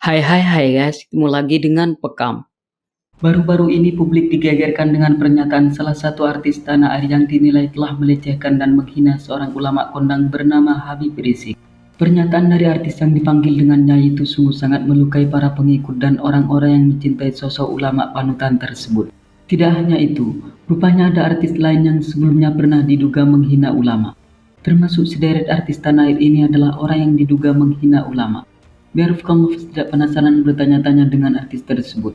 Hai hai hai guys, ketemu lagi dengan Pekam. Baru-baru ini publik digegerkan dengan pernyataan salah satu artis tanah air yang dinilai telah melecehkan dan menghina seorang ulama kondang bernama Habib Rizik. Pernyataan dari artis yang dipanggil dengan Nyai itu sungguh sangat melukai para pengikut dan orang-orang yang mencintai sosok ulama panutan tersebut. Tidak hanya itu, rupanya ada artis lain yang sebelumnya pernah diduga menghina ulama. Termasuk sederet artis tanah air ini adalah orang yang diduga menghina ulama. Biar kamu tidak penasaran bertanya-tanya dengan artis tersebut.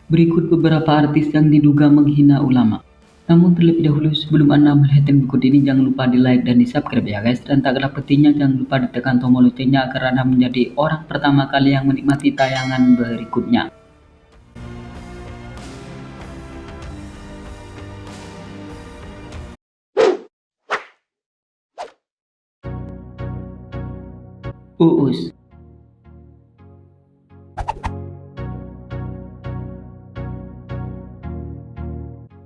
Berikut beberapa artis yang diduga menghina ulama. Namun terlebih dahulu sebelum Anda melihat yang berikut ini, jangan lupa di like dan di subscribe ya guys. Dan tak kalah pentingnya jangan lupa ditekan tombol loncengnya agar Anda menjadi orang pertama kali yang menikmati tayangan berikutnya. Uus.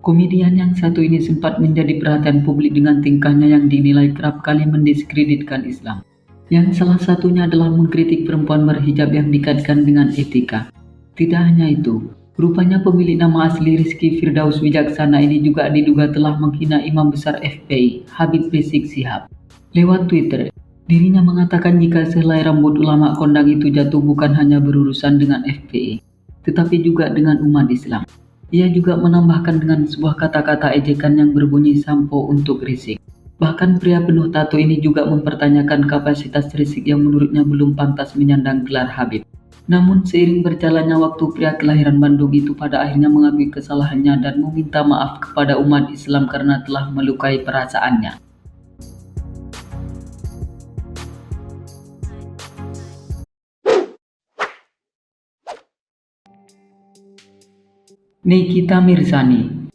Komedian yang satu ini sempat menjadi perhatian publik dengan tingkahnya yang dinilai kerap kali mendiskreditkan Islam. Yang salah satunya adalah mengkritik perempuan berhijab yang dikaitkan dengan etika. Tidak hanya itu, rupanya pemilik nama asli Rizky Firdaus Wijaksana ini juga diduga telah menghina Imam Besar FPI, Habib Rizik Syihab. Lewat Twitter, dirinya mengatakan jika sehelai rambut ulama kondang itu jatuh bukan hanya berurusan dengan FPI, tetapi juga dengan umat Islam. Ia juga menambahkan dengan sebuah kata-kata ejekan yang berbunyi sampo untuk Rizik. Bahkan pria penuh tato ini juga mempertanyakan kapasitas Rizik yang menurutnya belum pantas menyandang gelar Habib. Namun seiring berjalannya waktu, pria kelahiran Bandung itu pada akhirnya mengakui kesalahannya dan meminta maaf kepada umat Islam karena telah melukai perasaannya. Nikita Mirzani.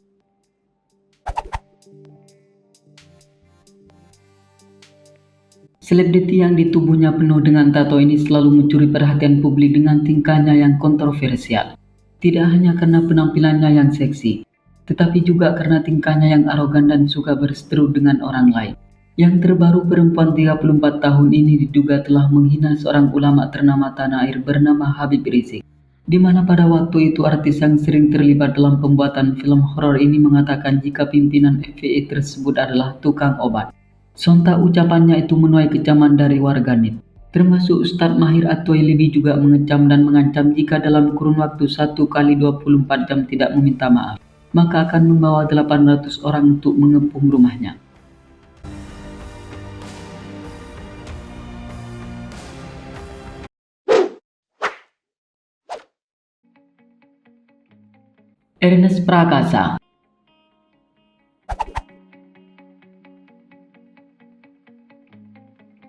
Selebriti yang di tubuhnya penuh dengan tato ini selalu mencuri perhatian publik dengan tingkahnya yang kontroversial. Tidak hanya karena penampilannya yang seksi, tetapi juga karena tingkahnya yang arogan dan suka berseteru dengan orang lain. Yang terbaru, perempuan 34 tahun ini diduga telah menghina seorang ulama ternama tanah air bernama Habib Rizik. Di mana pada waktu itu artis yang sering terlibat dalam pembuatan film horor ini mengatakan jika pimpinan FPI tersebut adalah tukang obat. Sontak ucapannya itu menuai kecaman dari warganet. Termasuk Ustadz Mahir At-Twailibi juga mengecam dan mengancam jika dalam kurun waktu 1 kali 24 jam tidak meminta maaf, maka akan membawa 800 orang untuk mengepung rumahnya. Ernest Prakasa.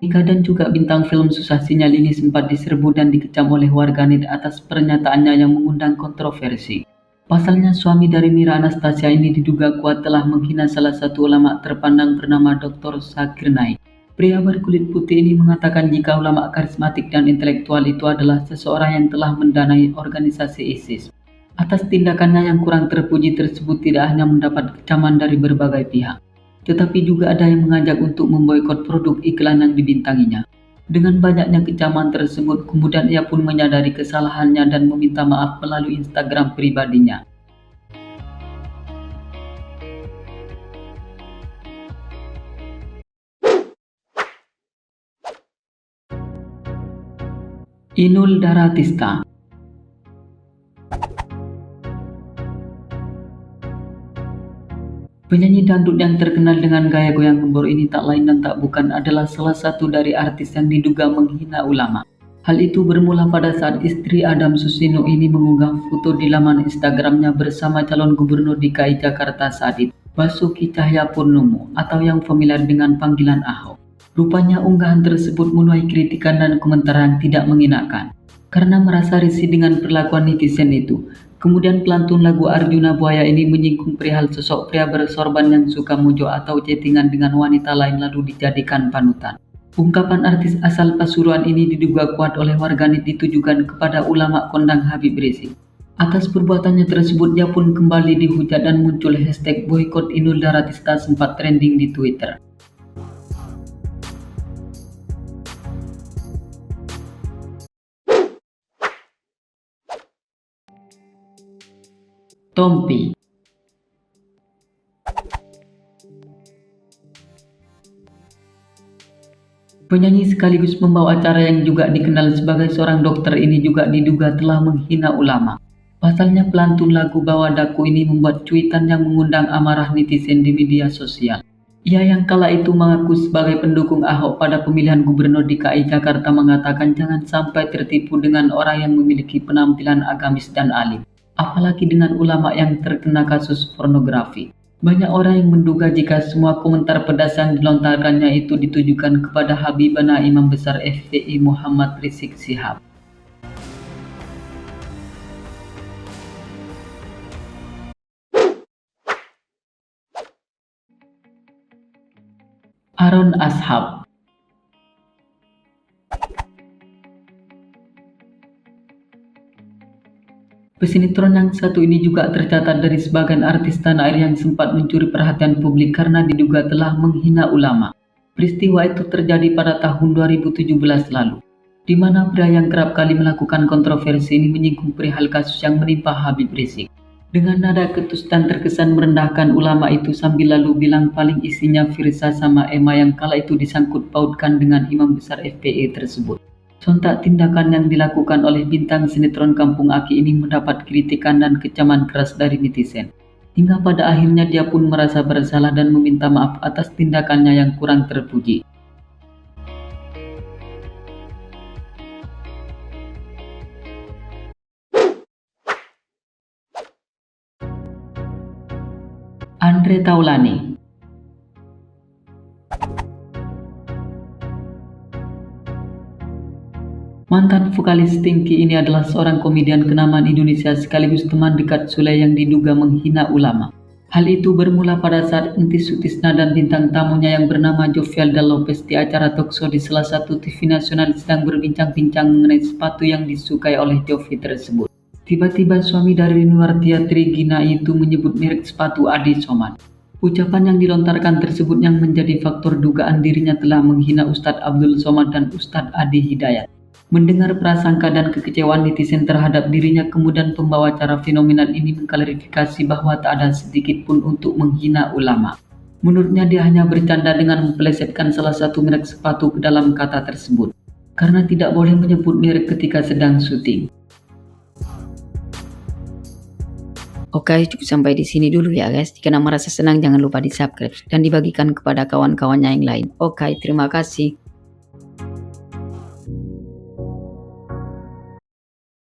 Ika dan juga bintang film Susah Sinyal ini sempat diserbu dan dikecam oleh warganet atas pernyataannya yang mengundang kontroversi. Pasalnya suami dari Mira Anastasia ini diduga kuat telah menghina salah satu ulama terpandang bernama Dr. Zakir Naik. Pria berkulit putih ini mengatakan jika ulama karismatik dan intelektual itu adalah seseorang yang telah mendanai organisasi ISIS. Atas tindakannya yang kurang terpuji tersebut tidak hanya mendapat kecaman dari berbagai pihak, tetapi juga ada yang mengajak untuk memboikot produk iklan yang dibintanginya. Dengan banyaknya kecaman tersebut, kemudian ia pun menyadari kesalahannya dan meminta maaf melalui Instagram pribadinya. Inul Daratista. Penyanyi dangdut yang terkenal dengan gaya goyang gembor ini tak lain dan tak bukan adalah salah satu dari artis yang diduga menghina ulama. Hal itu bermula pada saat istri Adam Susino ini mengunggah foto di laman Instagramnya bersama calon gubernur DKI Jakarta saat itu, Basuki Cahayapurnama atau yang familiar dengan panggilan Ahok. Rupanya unggahan tersebut menuai kritikan dan komentar yang tidak mengenakan. Karena merasa risih dengan perlakuan netizen itu, kemudian pelantun lagu Arjuna Buaya ini menyinggung perihal sosok pria bersorban yang suka mujo atau chattingan dengan wanita lain lalu dijadikan panutan. Ungkapan artis asal Pasuruan ini diduga kuat oleh warganet ditujukan kepada ulama kondang Habib Rizik. Atas perbuatannya tersebut, ia pun kembali dihujat dan muncul hashtag boykot Inul Daratista sempat trending di Twitter. Tompi. Penyanyi sekaligus pembawa acara yang juga dikenal sebagai seorang dokter ini juga diduga telah menghina ulama. Pasalnya pelantun lagu Bawa Daku ini membuat cuitan yang mengundang amarah netizen di media sosial. Ia yang kala itu mengaku sebagai pendukung Ahok pada pemilihan gubernur DKI Jakarta mengatakan jangan sampai tertipu dengan orang yang memiliki penampilan agamis dan alim. Apalagi dengan ulama yang terkena kasus pornografi. Banyak orang yang menduga jika semua komentar pedas yang dilontarkannya itu ditujukan kepada Habibana Imam Besar FPI Muhammad Rizik Syihab. Aaron Ashab. Pesinetron yang satu ini juga tercatat dari sebagian artis tanah air yang sempat mencuri perhatian publik karena diduga telah menghina ulama. Peristiwa itu terjadi pada tahun 2017 lalu, di mana pria yang kerap kali melakukan kontroversi ini menyinggung perihal kasus yang menimpa Habib Rizik. Dengan nada ketus dan terkesan merendahkan ulama itu sambil lalu bilang paling isinya Firsa sama Emma yang kala itu disangkut pautkan dengan imam besar FPI tersebut. Sontak tindakan yang dilakukan oleh bintang sinetron Kampung Aki ini mendapat kritikan dan kecaman keras dari netizen. Hingga pada akhirnya dia pun merasa bersalah dan meminta maaf atas tindakannya yang kurang terpuji. Andre Taulany. Mantan vokalis Stinky ini adalah seorang komedian kenamaan Indonesia sekaligus teman dekat Sule yang diduga menghina ulama. Hal itu bermula pada saat Entis Sutisna dan bintang tamunya yang bernama Jovialda Lopez di acara talkshow di salah satu TV nasional sedang berbincang-bincang mengenai sepatu yang disukai oleh Jovi tersebut. Tiba-tiba suami dari Nuartia Trigina itu menyebut merek sepatu Adi Soman. Ucapan yang dilontarkan tersebut yang menjadi faktor dugaan dirinya telah menghina Ustadz Abdul Somad dan Ustadz Adi Hidayat. Mendengar prasangka dan kekecewaan netizen terhadap dirinya, kemudian pembawa acara fenomenal ini mengklarifikasi bahwa tak ada sedikit pun untuk menghina ulama. Menurutnya dia hanya bercanda dengan mempelesetkan salah satu merek sepatu ke dalam kata tersebut, karena tidak boleh menyebut merek ketika sedang syuting. Oke, cukup sampai di sini dulu ya guys. Jika merasa senang jangan lupa di subscribe dan dibagikan kepada kawan-kawannya yang lain. Oke, terima kasih.